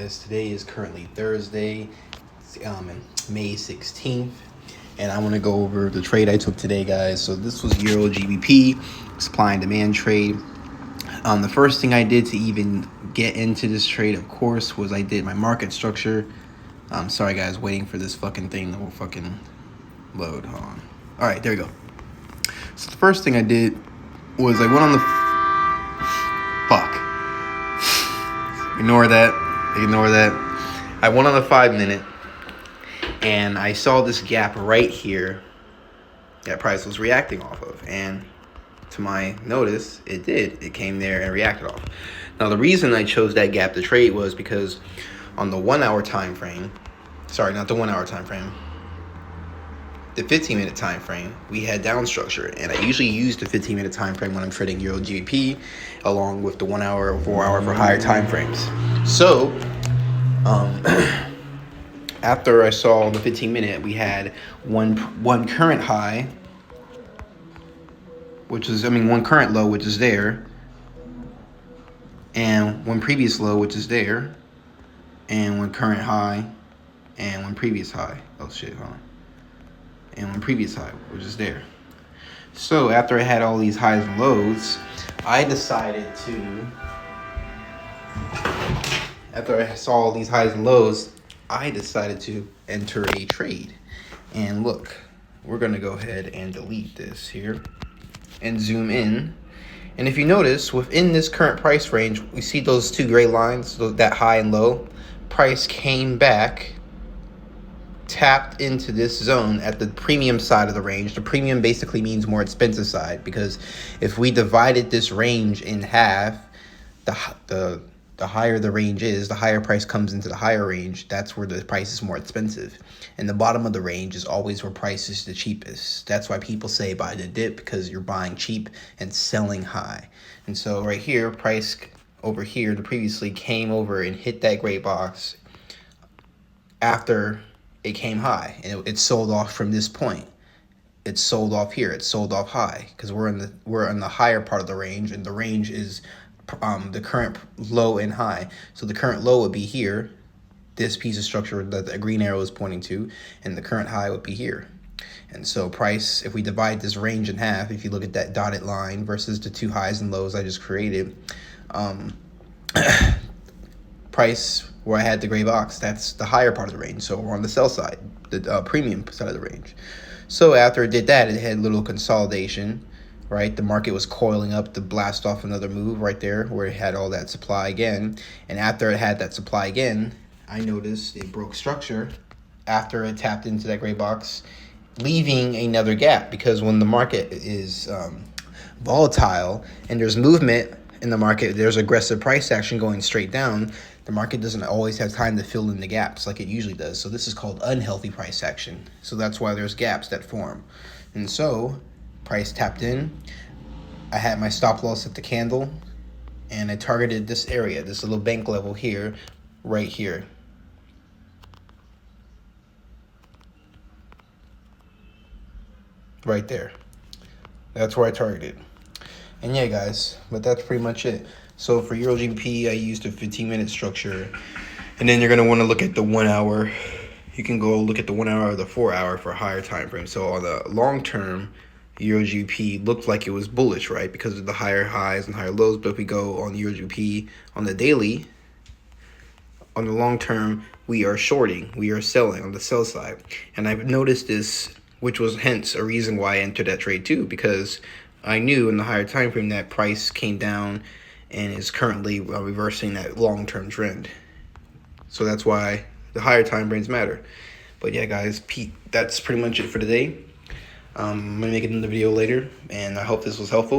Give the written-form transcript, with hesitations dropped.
guys, today is currently Thursday, May 16th, and I want to go over the trade I took today, guys. So this was Euro GBP, supply and demand trade. The first thing I did to even get into this trade, of course, was I did my market structure. Sorry guys, waiting for this fucking thing to fucking load. Hold on. All right, there we go. So the first thing I did was I went on the Ignore that. I went on the 5-minute, and I saw this gap right here that price was reacting off of. And to my notice, it did. It came there and reacted off. Now, the reason I chose that gap to trade was because on the 1 hour time frame, sorry, not the 1 hour time frame, the 15-minute time frame, we had down structure, and I usually use the 15-minute time frame when I'm trading Euro GBP, along with the 1 hour or 4 hour for higher time frames. So, after I saw the 15-minute, we had one current high, one current low, which is there, and one previous low, which is there, and one current high, and one previous high. Oh shit, hold on. And one previous high, which is there. So after I had all these highs and lows, after I saw all these highs and lows, I decided to enter a trade. And look, we're gonna go ahead and delete this here and zoom in. And if you notice, within this current price range, we see those two gray lines, that high and low. Price came back, tapped into this zone at the premium side of the range. The premium basically means more expensive side, because if we divided this range in half, the higher the range is, the higher price comes into the higher range. That's where the price is more expensive. And the bottom of the range is always where price is the cheapest. That's why people say buy the dip, because you're buying cheap and selling high. And so right here, price over here, the previously came over and hit that gray box after it came high, and it sold off from this point. It sold off here. It sold off high because we're in the higher part of the range, and the range is the current low and high. So the current low would be here, this piece of structure that the green arrow is pointing to, and the current high would be here. And so price, if we divide this range in half, if you look at that dotted line versus the two highs and lows I just created, price where I had the gray box, that's the higher part of the range. So we're on the sell side, the premium side of the range. So after it did that, it had a little consolidation, right? The market was coiling up to blast off another move right there where it had all that supply again. And after it had that supply again, I noticed it broke structure after it tapped into that gray box, leaving another gap, because when the market is volatile and there's movement in the market, there's aggressive price action going straight down, the market doesn't always have time to fill in the gaps like it usually does. So this is called unhealthy price action. So that's why there's gaps that form. And so price tapped in. I had my stop loss at the candle, and I targeted this area, this little bank level here, right here. Right there. That's where I targeted. And yeah, guys, but that's pretty much it. So for Euro GBP, I used a 15-minute structure. And then you're going to want to look at the 1 hour. You can go look at the 1 hour or the 4 hour for a higher time frame. So on the long term, Euro GBP looked like it was bullish, right? Because of the higher highs and higher lows. But if we go on Euro GBP on the daily, on the long term, we are shorting. We are selling on the sell side. And I've noticed this, which was hence a reason why I entered that trade too, because I knew in the higher time frame that price came down and is currently reversing that long-term trend. So that's why the higher time frames matter. But yeah, guys, that's pretty much it for today. I'm going to make another video later, and I hope this was helpful.